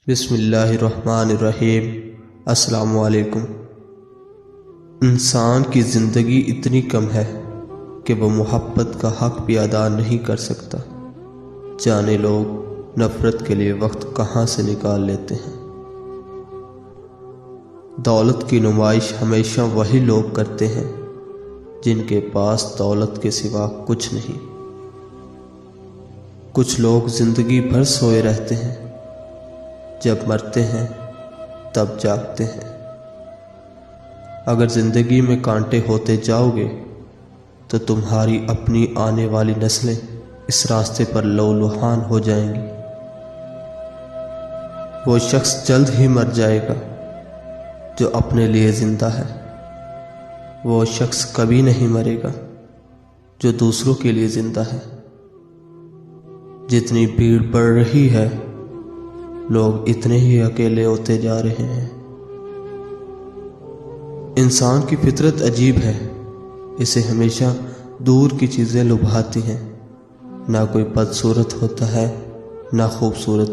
بسم اللہ الرحمن الرحیم۔ السلام علیکم۔ انسان کی زندگی اتنی کم ہے کہ وہ محبت کا حق بھی ادا نہیں کر سکتا، جانے لوگ نفرت کے لیے وقت کہاں سے نکال لیتے ہیں۔ دولت کی نمائش ہمیشہ وہی لوگ کرتے ہیں جن کے پاس دولت کے سوا کچھ نہیں۔ کچھ لوگ زندگی بھر سوئے رہتے ہیں، جب مرتے ہیں تب جاگتے ہیں۔ اگر زندگی میں کانٹے ہوتے جاؤ گے تو تمہاری اپنی آنے والی نسلیں اس راستے پر لہولہان ہو جائیں گی۔ وہ شخص جلد ہی مر جائے گا جو اپنے لیے زندہ ہے، وہ شخص کبھی نہیں مرے گا جو دوسروں کے لیے زندہ ہے۔ جتنی بھیڑ بڑھ رہی ہے، لوگ اتنے ہی اکیلے ہوتے جا رہے ہیں۔ انسان کی فطرت عجیب ہے، اسے ہمیشہ دور کی چیزیں لبھاتی ہیں۔ نہ کوئی بدصورت ہوتا ہے نہ خوبصورت،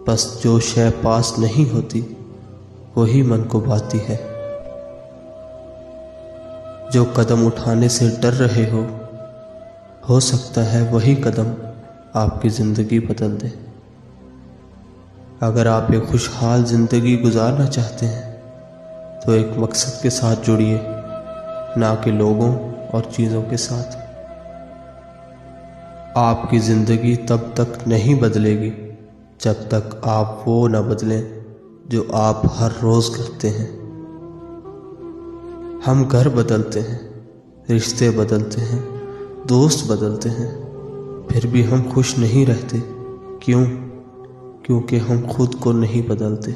بس جو شے پاس نہیں ہوتی وہی من کو بھاتی ہے۔ جو قدم اٹھانے سے ڈر رہے ہو سکتا ہے وہی قدم آپ کی زندگی بدل دے۔ اگر آپ ایک خوشحال زندگی گزارنا چاہتے ہیں تو ایک مقصد کے ساتھ جڑیے، نہ کہ لوگوں اور چیزوں کے ساتھ۔ آپ کی زندگی تب تک نہیں بدلے گی جب تک آپ وہ نہ بدلیں جو آپ ہر روز کرتے ہیں۔ ہم گھر بدلتے ہیں، رشتے بدلتے ہیں، دوست بدلتے ہیں، پھر بھی ہم خوش نہیں رہتے۔ کیوں؟ کیونکہ ہم خود کو نہیں بدلتے۔